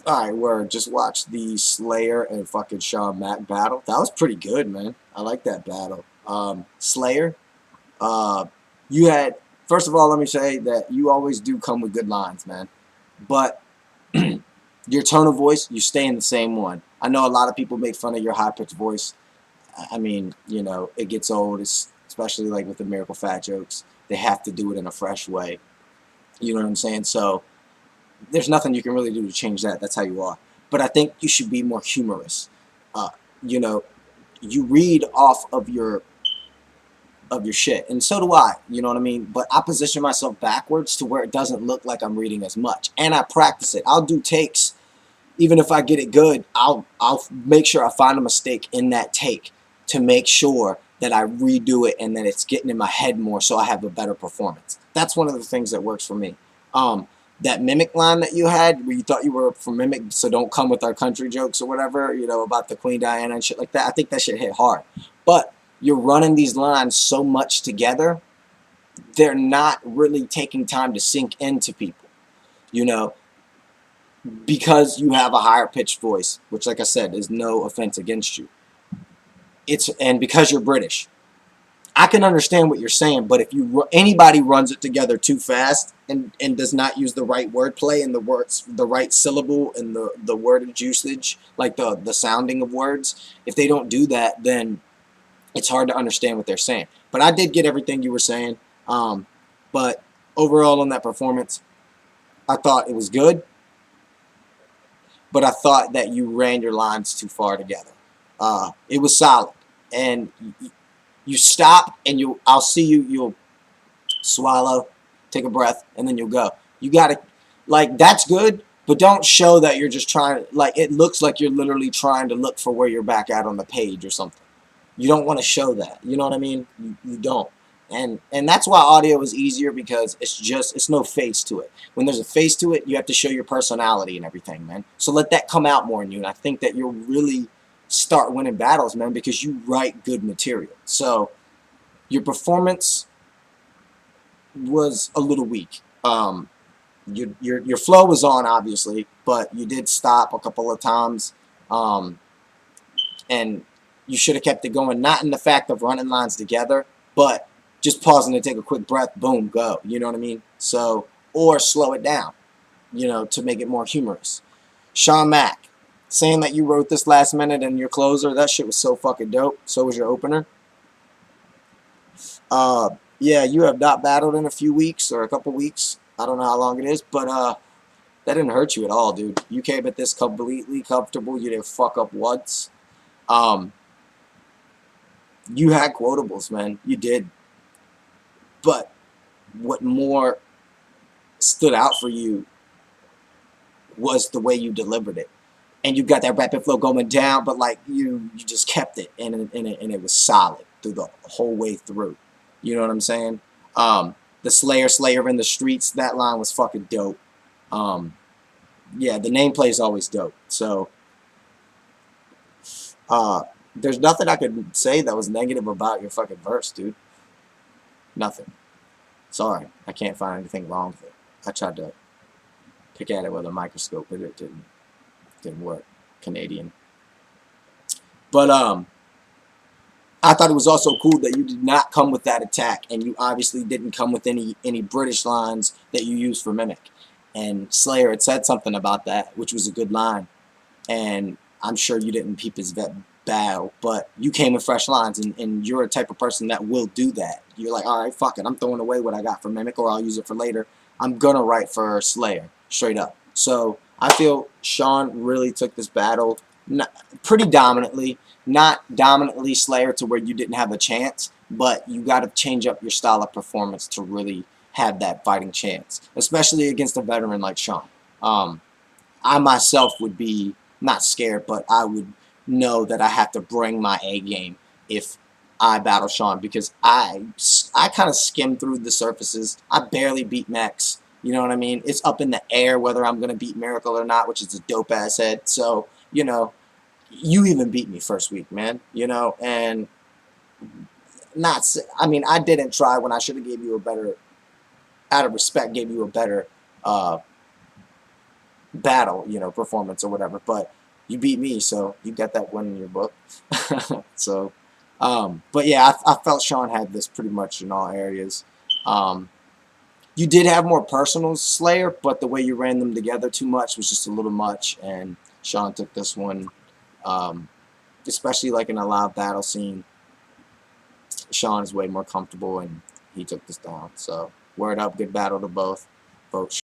Alright, word. Just watched the Slayerr and fucking Shawn Mac battle. That was pretty good, man. I like that battle. Slayerr, uh, you had, first of all, let me say that you always do come with good lines, man. But your tone of voice, you stay in the same one. I know a lot of people make fun of your high pitched voice. I mean, it gets old, especially like with the Miracle Fat jokes. They have to do it in a fresh way. You know what I'm saying? So there's nothing you can really do to change that. That's how you are. But I think you should be more humorous. Uh, you know, you read off of your shit, and so do I. You know what I mean? But I position myself backwards to where it doesn't look like I'm reading as much, and I practice it. I'll do takes, even if I get it good. I'll make sure I find a mistake in that take to make sure that I redo it and that it's getting in my head more, so I have a better performance. That's one of the things that works for me. Um, that mimic line that you had, where you thought you were from mimic, so don't come with our country jokes or whatever, about the Queen Diana and shit like that. I think that shit hit hard, but you're running these lines so much together, they're not really taking time to sink into people. You know, because you have a higher pitched voice, which, like I said, is no offense against you. And because you're British, I can understand what you're saying, but if anybody runs it together too fast and does not use the right wordplay and the right syllable and the wordage usage, like the sounding of words, if they don't do that, then it's hard to understand what they're saying. But I did get everything you were saying. But overall on that performance, I thought it was good, but I thought that you ran your lines too far together. It was solid, and you stop and I'll see you. You'll swallow, take a breath, and then you'll go. You gotta, like, that's good, but don't show that you're just trying. Like, it looks like you're literally trying to look for where you're back at on the page or something. You don't want to show that. You know what I mean? You don't. And that's why audio is easier, because it's no face to it. When there's a face to it, you have to show your personality and everything, man. So let that come out more in you, and I think that you'll really start winning battles, man, because you write good material. So your performance was a little weak. Your flow was on, obviously, but you did stop a couple of times, and you should have kept it going. Not in the fact of running lines together, but just pausing to take a quick breath, boom, go. You know what I mean? So, or slow it down, to make it more humorous. Shawn Mac, saying that you wrote this last minute and your closer, that shit was so fucking dope. So was your opener. Yeah, you have not battled in a few weeks or a couple weeks. I don't know how long it is, but that didn't hurt you at all, dude. You came at this completely comfortable. You didn't fuck up once. Um, you had quotables, man. You did. But what more stood out for you was the way you delivered it. And you got that rapid flow going down, but like you just kept it, and it was solid through the whole way through. You know what I'm saying? The Slayerr in the streets, that line was fucking dope. Um, yeah, the nameplay is always dope. So uh, there's nothing I could say that was negative about your fucking verse, dude. Nothing. Sorry, I can't find anything wrong with it. I tried to pick at it with a microscope, but it didn't work. Canadian. But I thought it was also cool that you did not come with that attack, and you obviously didn't come with any British lines that you used for Mimic. And Slayerr had said something about that, which was a good line. And I'm sure you didn't peep his battle, but you came with fresh lines, and you're a type of person that will do that. You're like, all right, fuck it, I'm throwing away what I got for Mimic, or I'll use it for later. I'm gonna write for Slayerr, straight up. So I feel Shawn really took this battle pretty dominantly. Not dominantly Slayerr to where you didn't have a chance, but you got to change up your style of performance to really have that fighting chance, especially against a veteran like Shawn. Um, I myself would be not scared, but I would know that I have to bring my A game if I battle Shawn, because I kind of skim through the surfaces. I barely beat Max. You know what I mean? It's up in the air whether I'm going to beat Miracle or not, which is a dope ass head. So, you even beat me first week, man. And not, I mean, I didn't try when I should have gave you a better, out of respect, gave you a better battle, performance or whatever. But you beat me, so you got that one in your book. So, but yeah, I felt Shawn had this pretty much in all areas. You did have more personal Slayerr, but the way you ran them together too much was just a little much, and Shawn took this one, especially like in a live battle scene. Shawn is way more comfortable, and he took this down. So, word up, good battle to both. Vote